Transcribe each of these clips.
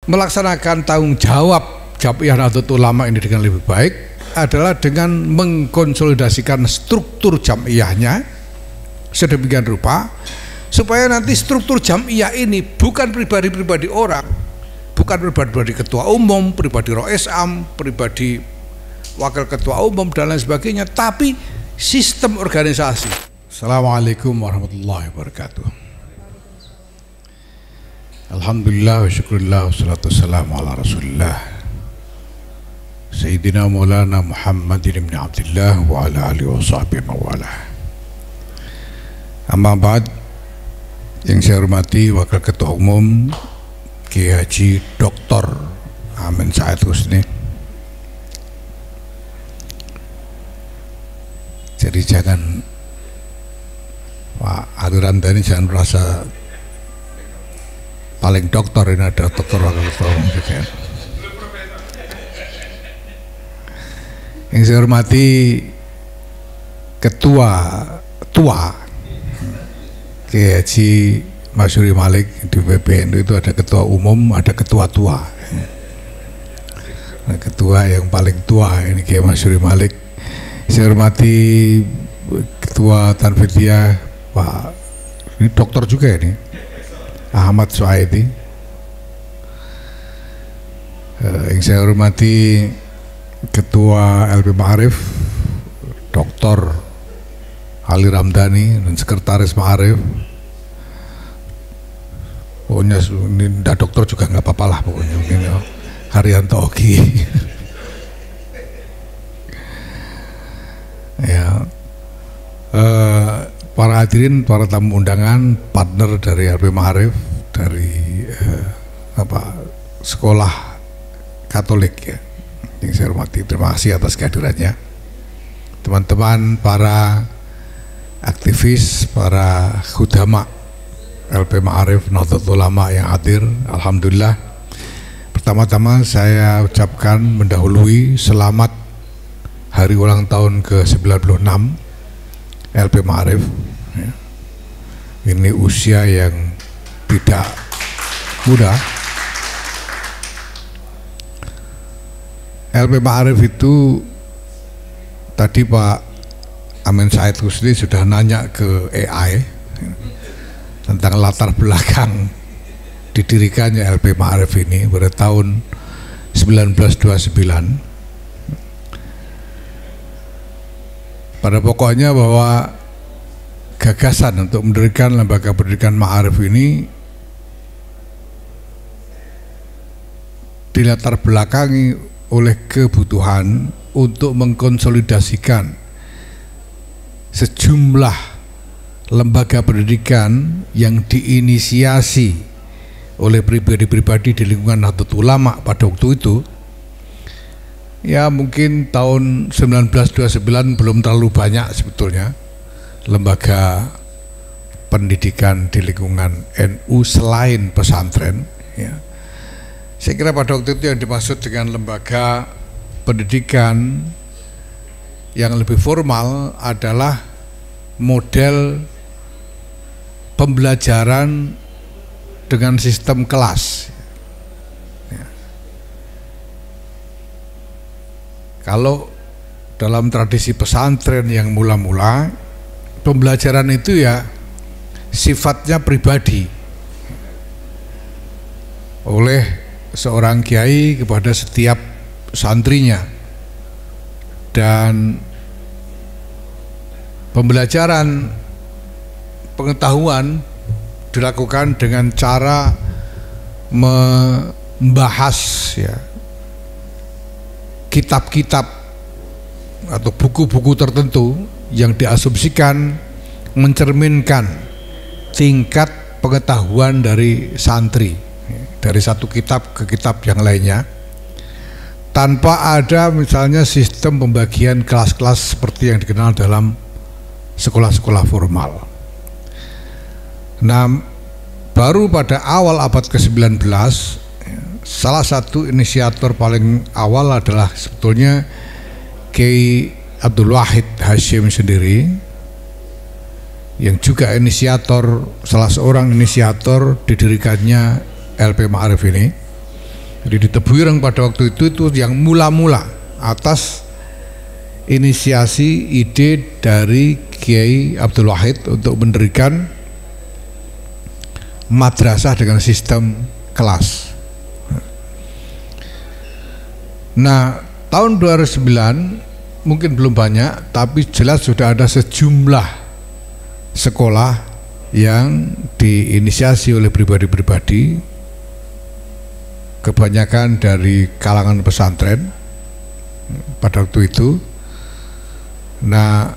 melaksanakan tanggung jawab Jam'iyah Nahdlatul Ulama ini dengan lebih baik adalah dengan mengkonsolidasikan struktur jam'iyahnya sedemikian rupa supaya nanti struktur jam'iyah ini bukan pribadi-pribadi orang, bukan pribadi ketua umum, pribadi Rois Am, pribadi wakil ketua umum dan lain sebagainya, tapi sistem organisasi. Assalamualaikum warahmatullahi wabarakatuh. Alhamdulillah wa syukurillah wa salatu wassalamu ala rasulillah Sayyidina Maulana Muhammadin ibn Abdullah wa ala alihi wa sahbihi mawalah. Amma ba'd, yang saya hormati Wakil Ketua Umum Kiai Haji Dr. Amin Said Husni. Jadi jangan Pak aliran tadi jangan merasa paling dokter, ini ada dokter Wakil Ketua Umum juga. Yang saya hormati Ketua Tua Kiai Haji Masyuri Malik di PBNU, itu ada ketua umum, ada ketua tua. Nah, ketua yang paling tua ini Kiai Masyuri Malik. Saya hormati Ketua Tanfidiyah Pak, ini dokter juga ini, Ahmad Suhaidi. Yang saya hormati Ketua LP Ma'arif Dr. Ali Ramdhani dan Sekretaris Ma'arif. Pokoknya ini tidak dokter juga nggak apa-apa lah pokoknya. Ini Haryanto Oki. Ya, para hadirin, para tamu undangan, partner dari LP Ma'arif, dari sekolah Katolik ya, yang saya hormati, terima kasih atas kehadirannya. Teman-teman para aktivis, para khudama LP Ma'arif Nahdlatul Ulama yang hadir, alhamdulillah. Pertama-tama saya ucapkan mendahului selamat hari ulang tahun ke-96 LP Ma'arif ya. Ini usia yang tidak mudah. LP Ma'arif itu tadi Pak Amin Said Husni sudah nanya ke AI tentang latar belakang didirikannya LP Ma'arif ini pada tahun 1929. Pada pokoknya bahwa gagasan untuk mendirikan lembaga pendidikan Ma'arif ini dilatar belakangi oleh kebutuhan untuk mengkonsolidasikan sejumlah lembaga pendidikan yang diinisiasi oleh pribadi-pribadi di lingkungan Nahdlatul Ulama pada waktu itu. Ya mungkin tahun 1929 belum terlalu banyak sebetulnya lembaga pendidikan di lingkungan NU selain pesantren ya. Saya kira pada waktu itu yang dimaksud dengan lembaga pendidikan yang lebih formal adalah model pembelajaran dengan sistem kelas. Kalau dalam tradisi pesantren yang mula-mula, pembelajaran itu ya sifatnya pribadi oleh seorang kiai kepada setiap santrinya, dan pembelajaran pengetahuan dilakukan dengan cara membahas ya kitab-kitab atau buku-buku tertentu yang diasumsikan mencerminkan tingkat pengetahuan dari santri dari satu kitab ke kitab yang lainnya, tanpa ada misalnya sistem pembagian kelas-kelas seperti yang dikenal dalam sekolah-sekolah formal. Nah, baru pada awal abad ke-19 salah satu inisiator paling awal adalah sebetulnya Kiai Abdul Wahid Hashim sendiri, yang juga inisiator, salah seorang inisiator didirikannya LP Ma'arif ini. Jadi di Tebuireng pada waktu itu yang mula-mula atas inisiasi ide dari Kiai Abdul Wahid untuk mendirikan madrasah dengan sistem kelas. Nah, tahun 2009 mungkin belum banyak, tapi jelas sudah ada sejumlah sekolah yang diinisiasi oleh pribadi-pribadi, kebanyakan dari kalangan pesantren pada waktu itu. Nah,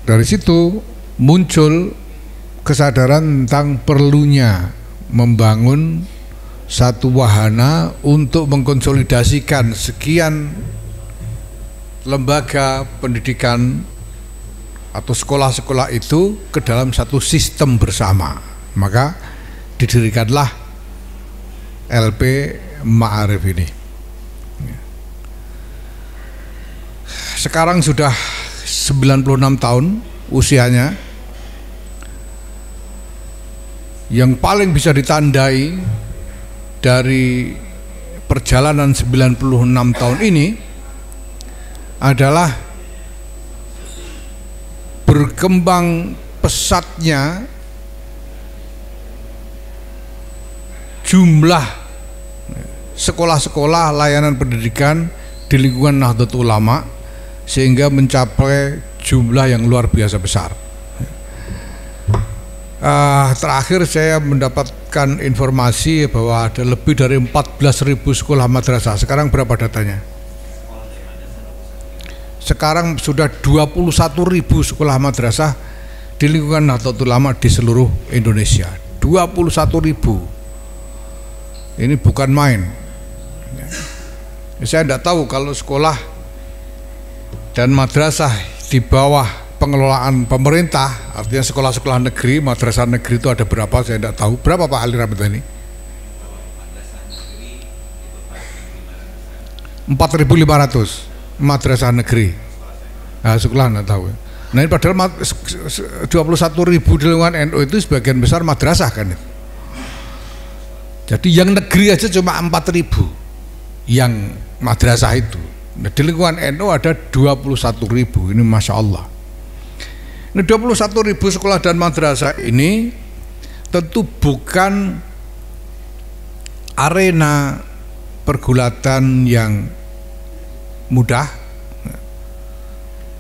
dari situ muncul kesadaran tentang perlunya membangun satu wahana untuk mengkonsolidasikan sekian lembaga pendidikan atau sekolah-sekolah itu ke dalam satu sistem bersama. Maka didirikanlah LP Ma'arif ini. Sekarang sudah 96 tahun usianya, yang paling bisa ditandai dari perjalanan 96 tahun ini adalah berkembang pesatnya jumlah sekolah-sekolah layanan pendidikan di lingkungan Nahdlatul Ulama, sehingga mencapai jumlah yang luar biasa besar. Terakhir saya mendapatkan informasi bahwa ada lebih dari 14.000 sekolah madrasah. Sekarang berapa datanya? Sekarang sudah 21.000 sekolah madrasah di lingkungan Nahdlatul Ulama di seluruh Indonesia. 21.000. Ini bukan main. Saya tidak tahu kalau sekolah dan madrasah di bawah pengelolaan pemerintah, artinya sekolah-sekolah negeri, madrasah negeri itu ada berapa, saya tidak tahu. Berapa Pak Ali Ramadhani? 4.500 madrasah negeri. Nah, sekolah tidak tahu. Nah, ini padahal 21.000 di lingkungan NU itu sebagian besar madrasah kan. Jadi yang negeri aja cuma 4.000 yang madrasah itu. Nah, di lingkungan NU ada 21.000. Ini Masya Allah. Nah, 21.000 sekolah dan madrasah ini tentu bukan arena pergulatan yang mudah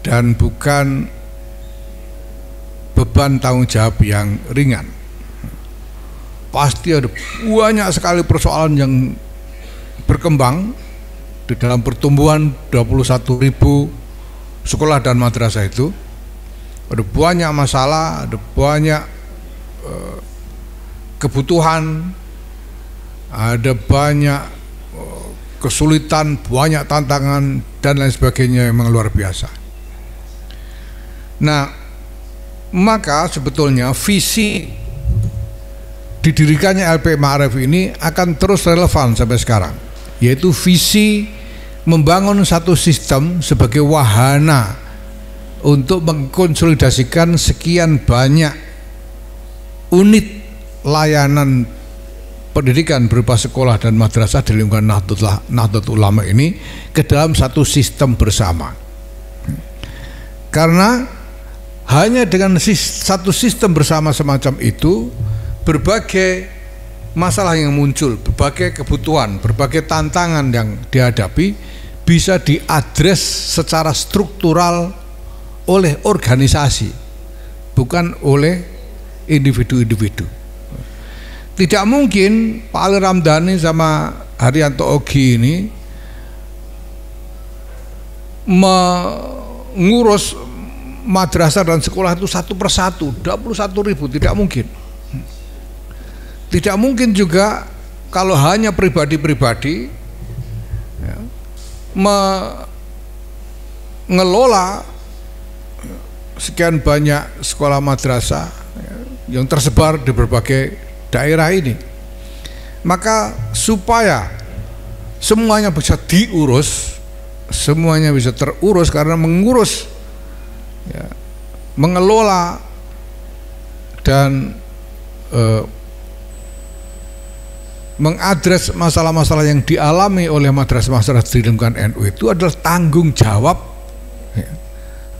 dan bukan beban tanggung jawab yang ringan. Pasti ada banyak sekali persoalan yang berkembang di dalam pertumbuhan 21.000 sekolah dan madrasah itu. Ada banyak masalah, ada banyak kebutuhan, ada banyak kesulitan, banyak tantangan dan lain sebagainya yang memang luar biasa. Nah, maka sebetulnya visi didirikannya LP Ma'arif ini akan terus relevan sampai sekarang, yaitu visi membangun satu sistem sebagai wahana untuk mengkonsolidasikan sekian banyak unit layanan pendidikan berupa sekolah dan madrasah di lingkungan Nahdlatul Ulama ini ke dalam satu sistem bersama. Karena hanya dengan satu sistem bersama semacam itu, berbagai masalah yang muncul, berbagai kebutuhan, berbagai tantangan yang dihadapi bisa diadres secara struktural oleh organisasi, bukan oleh individu-individu. Tidak mungkin Pak Ali Ramdhani sama Haryanto Ogi ini mengurus madrasah dan sekolah itu satu persatu, 21.000, tidak mungkin. Tidak mungkin juga kalau hanya pribadi-pribadi ya, mengelola sekian banyak sekolah madrasah ya, yang tersebar di berbagai daerah ini. Maka supaya semuanya bisa diurus, semuanya bisa terurus, karena mengurus ya, mengelola dan mengadres masalah-masalah yang dialami oleh madrasah-madrasah di lingkungan NU itu adalah tanggung jawab,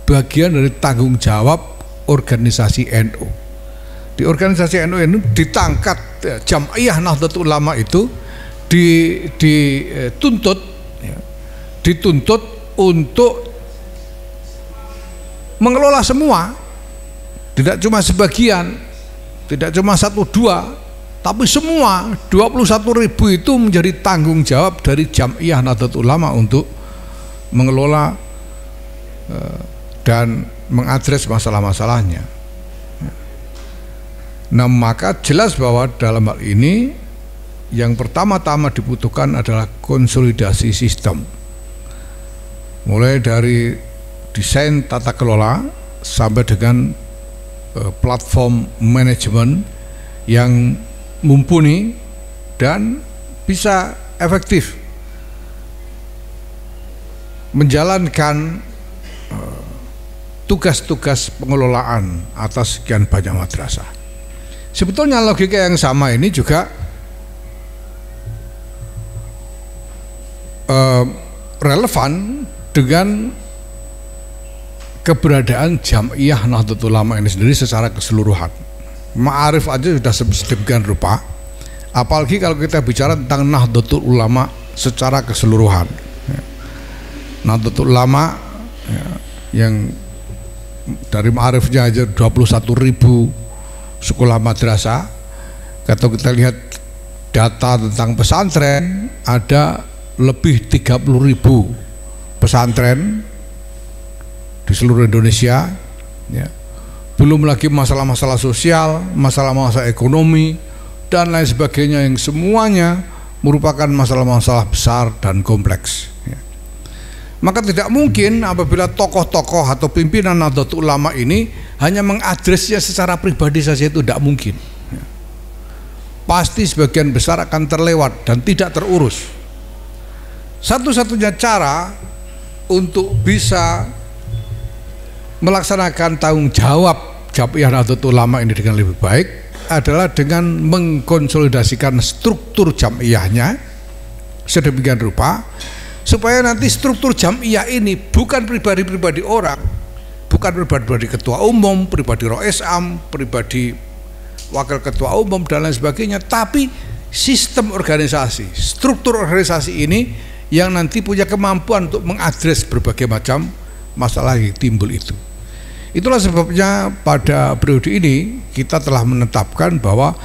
bagian dari tanggung jawab organisasi NU. Di organisasi NU ini ditangkat Jam'iyah Nahdlatul Ulama itu dituntut untuk mengelola semua, tidak cuma sebagian, tidak cuma 1-2, tapi semua 21.000 itu menjadi tanggung jawab dari Jam'iyah Nahdlatul Ulama untuk mengelola dan mengadres masalah-masalahnya. Nah, maka jelas bahwa dalam hal ini yang pertama-tama dibutuhkan adalah konsolidasi sistem, mulai dari desain tata kelola sampai dengan platform manajemen yang mumpuni dan bisa efektif menjalankan tugas-tugas pengelolaan atas sekian banyak madrasah. Sebetulnya logika yang sama ini juga relevan dengan keberadaan Jam'iyah Nahdlatul Ulama ini sendiri secara keseluruhan. Ma'arif aja sudah sedemikian rupa, apalagi kalau kita bicara tentang Nahdlatul Ulama secara keseluruhan. Nahdlatul Ulama yang dari ma'arifnya aja 21.000 sekolah madrasah. Kalau kita lihat data tentang pesantren, ada lebih 30.000 pesantren di seluruh Indonesia, ya. Belum lagi masalah-masalah sosial, masalah-masalah ekonomi dan lain sebagainya yang semuanya merupakan masalah-masalah besar dan kompleks, ya. Maka tidak mungkin apabila tokoh-tokoh atau pimpinan Nahdlatul Ulama ini hanya mengadresnya secara pribadi saja, itu tidak mungkin, ya. Pasti sebagian besar akan terlewat dan tidak terurus. Satu-satunya cara untuk bisa melaksanakan tanggung jawab Jam'iyah Nahdlatul Ulama ini dengan lebih baik adalah dengan mengkonsolidasikan struktur jam'iyahnya sedemikian rupa supaya nanti struktur jam'iyah ini bukan pribadi-pribadi orang, bukan pribadi ketua umum, pribadi roisam, pribadi wakil ketua umum dan lain sebagainya, tapi sistem organisasi, struktur organisasi ini yang nanti punya kemampuan untuk mengadres berbagai macam masalah yang timbul itu. Itulah sebabnya pada periode ini kita telah menetapkan bahwa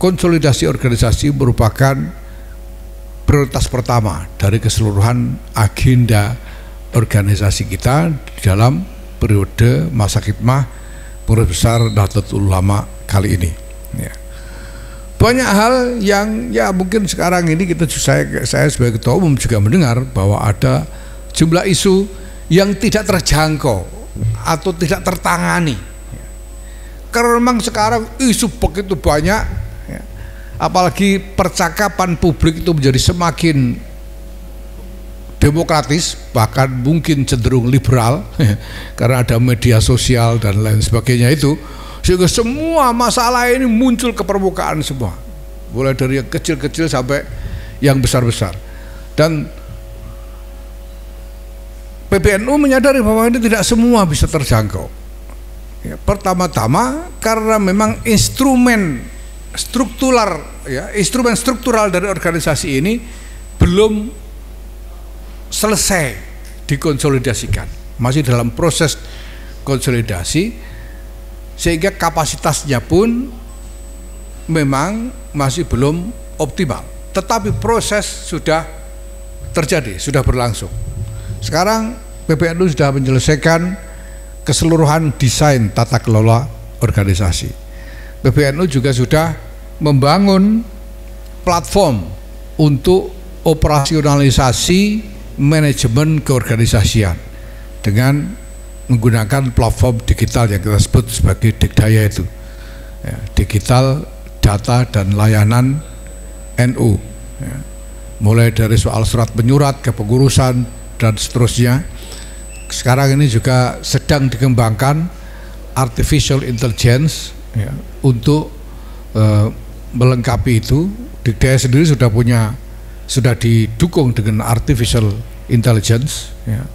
konsolidasi organisasi merupakan prioritas pertama dari keseluruhan agenda organisasi kita dalam periode masa khidmah Pengurus Besar Nahdlatul Ulama kali ini, ya. Banyak hal yang ya mungkin sekarang ini saya sebagai ketua umum juga mendengar bahwa ada jumlah isu yang tidak terjangkau atau tidak tertangani, karena memang sekarang isu begitu banyak, ya. Apalagi percakapan publik itu menjadi semakin demokratis, bahkan mungkin cenderung liberal, karena ada media sosial dan lain sebagainya itu, sehingga semua masalah ini muncul ke permukaan semua, mulai dari yang kecil-kecil sampai yang besar-besar. Dan PBNU menyadari bahwa ini tidak semua bisa terjangkau, ya. Pertama-tama karena memang instrumen struktural, ya, instrumen struktural dari organisasi ini belum selesai dikonsolidasikan, masih dalam proses konsolidasi, sehingga kapasitasnya pun memang masih belum optimal. Tetapi proses sudah terjadi, sudah berlangsung. Sekarang PBNU sudah menyelesaikan keseluruhan desain tata kelola organisasi. PBNU juga sudah membangun platform untuk operasionalisasi manajemen keorganisasian dengan menggunakan platform digital yang kita sebut sebagai Dikdaya itu, ya, digital data dan layanan NU, ya. Mulai dari soal surat menyurat, kepengurusan dan seterusnya. Sekarang ini juga sedang dikembangkan artificial intelligence, ya, untuk melengkapi itu, Dikdaya sendiri sudah didukung dengan artificial intelligence ya.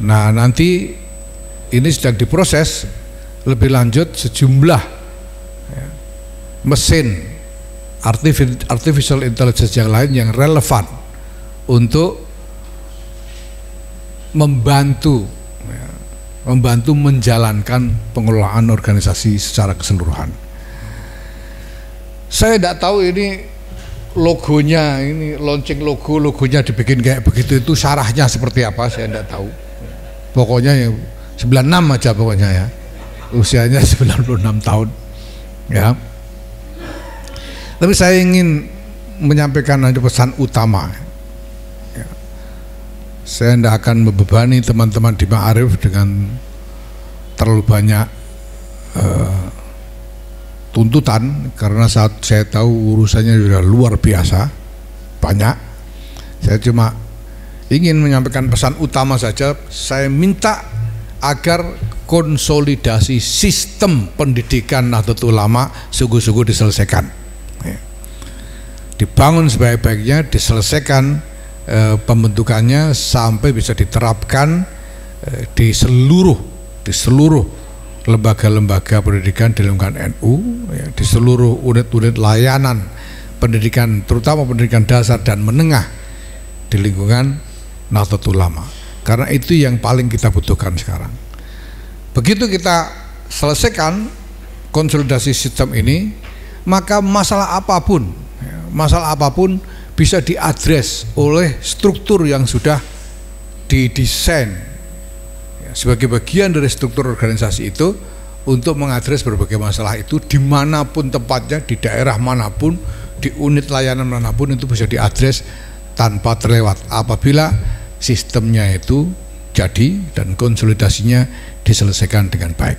Nah nanti ini sedang diproses lebih lanjut sejumlah ya, mesin artificial intelligence yang lain yang relevan untuk membantu menjalankan pengelolaan organisasi secara keseluruhan. Saya tidak tahu ini logonya, ini launching logonya dibikin kayak begitu, itu syarahnya seperti apa, saya tidak tahu. Pokoknya yang 96 aja pokoknya ya, usianya 96 tahun ya. Tapi saya ingin menyampaikan ada pesan utama ya. Saya tidak akan membebani teman-teman di Ma'arif dengan terlalu banyak tuntutan, karena saat saya tahu urusannya sudah luar biasa banyak. Saya cuma ingin menyampaikan pesan utama saja. Saya minta agar konsolidasi sistem pendidikan Nahdlatul Ulama sungguh-sungguh diselesaikan, dibangun sebaik-baiknya, diselesaikan pembentukannya sampai bisa diterapkan di seluruh lembaga-lembaga pendidikan di lingkungan NU ya, di seluruh unit-unit layanan pendidikan, terutama pendidikan dasar dan menengah di lingkungan Nahdlatul Ulama, karena itu yang paling kita butuhkan sekarang. Begitu kita selesaikan konsolidasi sistem ini, maka masalah apapun bisa diadres oleh struktur yang sudah didesain ya, sebagai bagian dari struktur organisasi itu untuk mengadres berbagai masalah itu dimanapun tempatnya, di daerah manapun, di unit layanan manapun, itu bisa diadres tanpa terlewat apabila sistemnya itu jadi dan konsolidasinya diselesaikan dengan baik.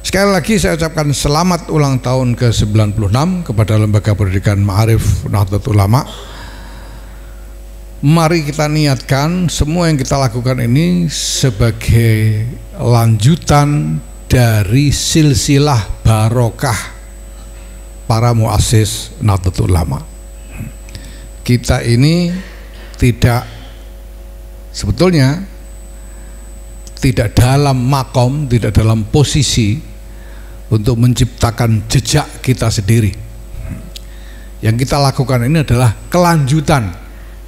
Sekali lagi saya ucapkan selamat ulang tahun ke-96 kepada Lembaga Pendidikan Ma'arif Nahdlatul Ulama. Mari kita niatkan semua yang kita lakukan ini sebagai lanjutan dari silsilah barokah para muassis Nahdlatul Ulama. Kita ini sebetulnya tidak dalam makom, tidak dalam posisi untuk menciptakan jejak kita sendiri. Yang kita lakukan ini adalah kelanjutan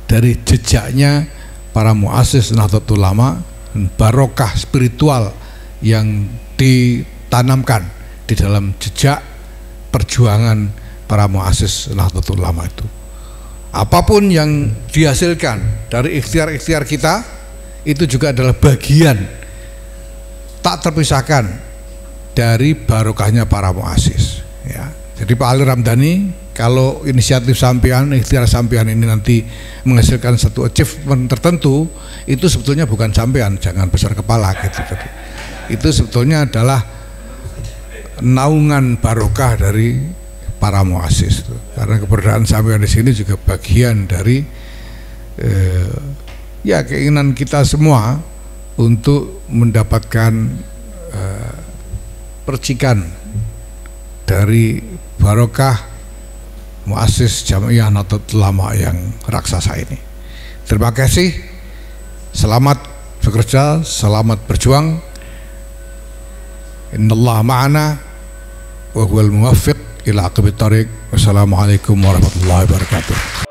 dari jejaknya para muassis Nahdlatul Ulama, barokah spiritual yang ditanamkan di dalam jejak perjuangan para muassis Nahdlatul Ulama itu. Apapun yang dihasilkan dari ikhtiar-ikhtiar kita itu juga adalah bagian tak terpisahkan dari barokahnya para muassis ya. Jadi Pak Ali Ramdhani, kalau inisiatif sampean, ikhtiar sampean ini nanti menghasilkan satu achievement tertentu, itu sebetulnya bukan sampean, jangan besar kepala gitu. Itu sebetulnya adalah naungan barokah dari para muassis, karena keberadaan sampean di sini juga bagian dari ya keinginan kita semua untuk mendapatkan percikan dari barokah muassis Jamiah Nahdlatul Ulama yang raksasa ini. Terima kasih, selamat bekerja, selamat berjuang. Innallaha ma'ana wa huwal muwaffiq ila aqwamit thariq. Wassalamualaikum warahmatullahi wabarakatuh.